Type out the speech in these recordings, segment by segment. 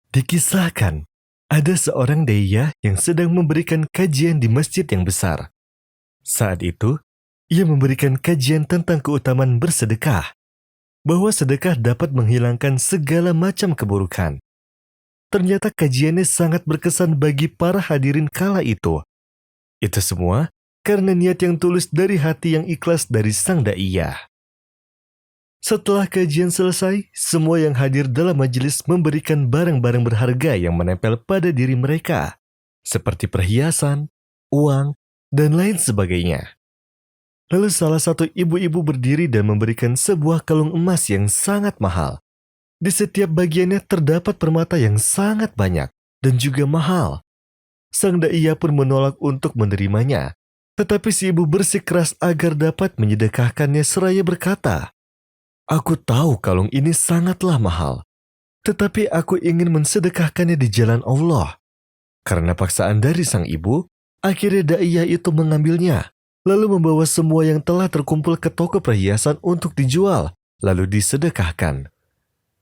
Dikisahkan, ada seorang daya yang sedang memberikan kajian di masjid yang besar. Saat itu, ia memberikan kajian tentang keutamaan bersedekah, bahwa sedekah dapat menghilangkan segala macam keburukan. Ternyata kajiannya sangat berkesan bagi para hadirin kala itu. Itu semua karena niat yang tulus dari hati yang ikhlas dari sang daiyah. Setelah kajian selesai, semua yang hadir dalam majelis memberikan barang-barang berharga yang menempel pada diri mereka, seperti perhiasan, uang, dan lain sebagainya. Lalu salah satu ibu-ibu berdiri dan memberikan sebuah kalung emas yang sangat mahal. Di setiap bagiannya terdapat permata yang sangat banyak dan juga mahal. Sang daiyah pun menolak untuk menerimanya, tetapi si ibu bersikeras agar dapat menyedekahkannya seraya berkata, "Aku tahu kalung ini sangatlah mahal, tetapi aku ingin mensedekahkannya di jalan Allah." Karena paksaan dari sang ibu, akhirnya daiyah itu mengambilnya, lalu membawa semua yang telah terkumpul ke toko perhiasan untuk dijual, lalu disedekahkan.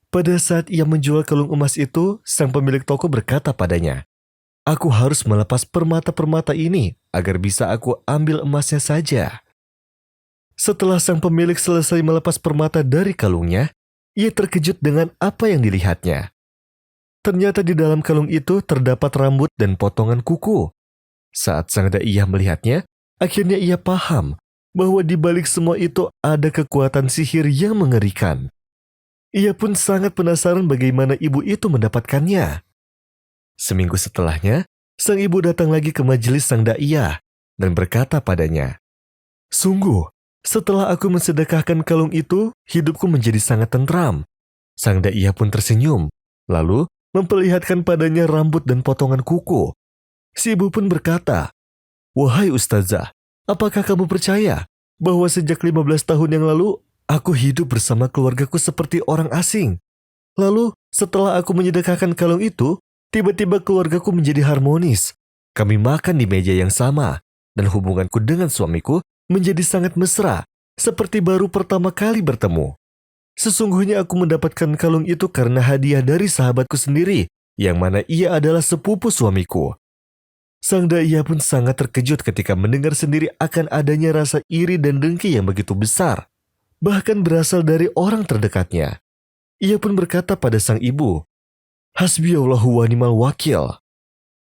Pada saat ia menjual kalung emas itu, sang pemilik toko berkata padanya, "Aku harus melepas permata-permata ini agar bisa aku ambil emasnya saja." Setelah sang pemilik selesai melepas permata dari kalungnya, ia terkejut dengan apa yang dilihatnya. Ternyata di dalam kalung itu terdapat rambut dan potongan kuku. Saat sang daiyah melihatnya, akhirnya ia paham bahwa di balik semua itu ada kekuatan sihir yang mengerikan. Ia pun sangat penasaran bagaimana ibu itu mendapatkannya. Seminggu setelahnya, sang ibu datang lagi ke majelis sang daiyah dan berkata padanya, "Sungguh, setelah aku mensedekahkan kalung itu, hidupku menjadi sangat tentram." Sang daiyah pun tersenyum, lalu memperlihatkan padanya rambut dan potongan kuku. Si ibu pun berkata, "Wahai ustazah, apakah kamu percaya bahwa sejak 15 tahun yang lalu, aku hidup bersama keluargaku seperti orang asing? Lalu, setelah aku menyedekahkan kalung itu, tiba-tiba keluargaku menjadi harmonis. Kami makan di meja yang sama, dan hubunganku dengan suamiku menjadi sangat mesra, seperti baru pertama kali bertemu. Sesungguhnya aku mendapatkan kalung itu karena hadiah dari sahabatku sendiri, yang mana ia adalah sepupu suamiku." Sang daiyah pun sangat terkejut ketika mendengar sendiri akan adanya rasa iri dan dengki yang begitu besar, bahkan berasal dari orang terdekatnya. Ia pun berkata pada sang ibu, "Hasbiyallahu wa ni'mal wakil.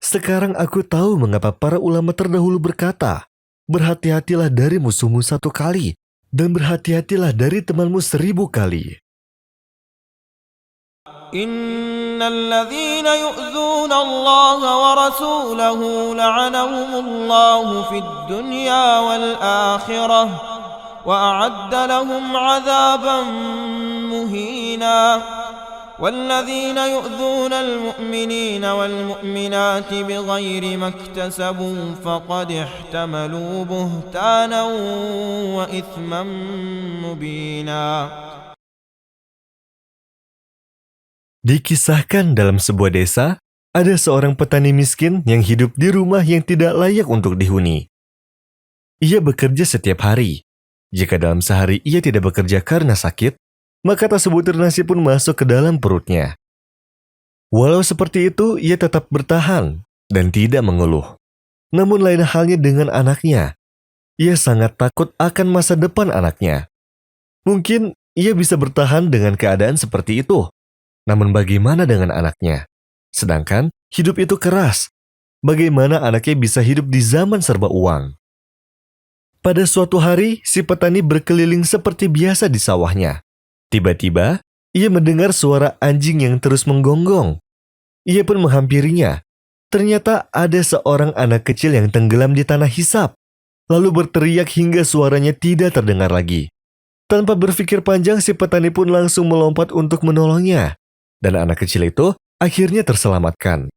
Sekarang aku tahu mengapa para ulama terdahulu berkata, berhati-hatilah dari musuhmu 1 kali, dan berhati-hatilah dari temanmu 1000 kali." إن الذين يؤذون الله ورسوله لعنهم الله في الدنيا والآخرة وأعد لهم عذابا مهينا والذين يؤذون المؤمنين والمؤمنات بغير ما اكتسبوا فقد احتملوا بهتانا وإثما مبينا. Dikisahkan dalam sebuah desa, ada seorang petani miskin yang hidup di rumah yang tidak layak untuk dihuni. Ia bekerja setiap hari. Jika dalam sehari ia tidak bekerja karena sakit, maka tak sebutir nasi pun masuk ke dalam perutnya. Walau seperti itu, ia tetap bertahan dan tidak mengeluh. Namun lain halnya dengan anaknya. Ia sangat takut akan masa depan anaknya. Mungkin ia bisa bertahan dengan keadaan seperti itu. Namun bagaimana dengan anaknya? Sedangkan hidup itu keras. Bagaimana anaknya bisa hidup di zaman serba uang? Pada suatu hari, si petani berkeliling seperti biasa di sawahnya. Tiba-tiba, ia mendengar suara anjing yang terus menggonggong. Ia pun menghampirinya. Ternyata ada seorang anak kecil yang tenggelam di tanah hisap, lalu berteriak hingga suaranya tidak terdengar lagi. Tanpa berpikir panjang, si petani pun langsung melompat untuk menolongnya. Dan anak kecil itu akhirnya terselamatkan.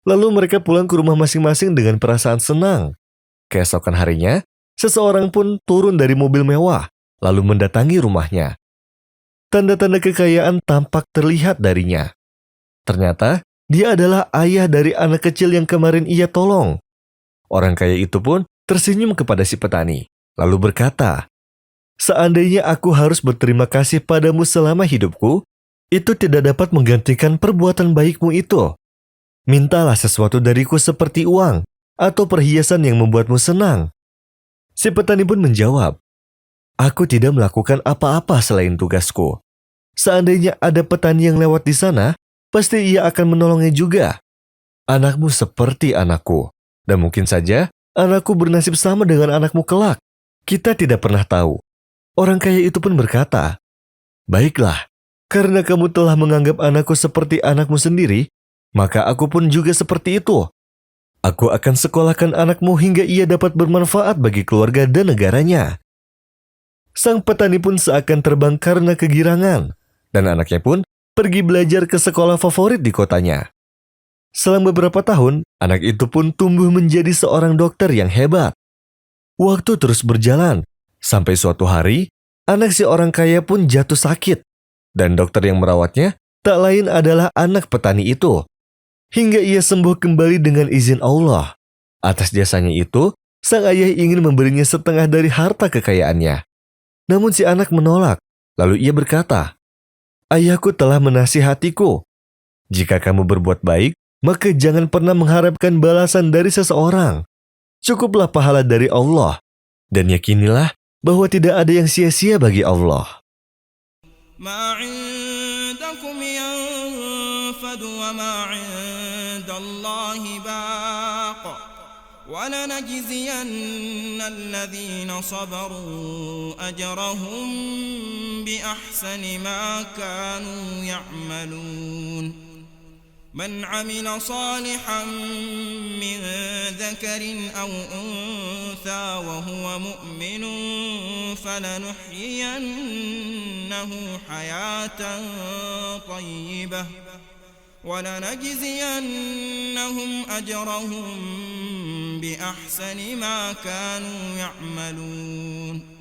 Lalu mereka pulang ke rumah masing-masing dengan perasaan senang. Keesokan harinya, seseorang pun turun dari mobil mewah, lalu mendatangi rumahnya. Tanda-tanda kekayaan tampak terlihat darinya. Ternyata, dia adalah ayah dari anak kecil yang kemarin ia tolong. Orang kaya itu pun tersenyum kepada si petani, lalu berkata, "Seandainya aku harus berterima kasih padamu selama hidupku, itu tidak dapat menggantikan perbuatan baikmu itu. Mintalah sesuatu dariku seperti uang atau perhiasan yang membuatmu senang. Si petani pun menjawab, aku tidak melakukan apa-apa selain tugasku. Seandainya ada petani yang lewat di sana, pasti ia akan menolongnya juga. Anakmu seperti anakku, dan mungkin saja anakku bernasib sama dengan anakmu kelak. Kita tidak pernah tahu. Orang kaya itu pun berkata, baiklah, karena kamu telah menganggap anakku seperti anakmu sendiri, maka aku pun juga seperti itu. Aku akan sekolahkan anakmu hingga ia dapat bermanfaat bagi keluarga dan negaranya. Sang petani pun seakan terbang karena kegirangan, dan anaknya pun pergi belajar ke sekolah favorit di kotanya. Selang beberapa tahun, anak itu pun tumbuh menjadi seorang dokter yang hebat. Waktu terus berjalan, sampai suatu hari, anak si orang kaya pun jatuh sakit, dan dokter yang merawatnya tak lain adalah anak petani itu. Hingga ia sembuh kembali dengan izin Allah. Atas jasanya itu, sang ayah ingin memberinya setengah dari harta kekayaannya. Namun si anak menolak, lalu ia berkata, ayahku telah menasihatiku, jika kamu berbuat baik, maka jangan pernah mengharapkan balasan dari seseorang. Cukuplah pahala dari Allah, dan yakinilah bahwa tidak ada yang sia-sia bagi Allah. ما عندكم ينفد وما عند الله باق ولنجزين الذين صبروا أجرهم بأحسن ما كانوا يعملون من عمل صالحا من ذكر أو أنثى وهو مؤمن فلنحيينه حياة طيبة ولنجزينهم أجرهم بأحسن ما كانوا يعملون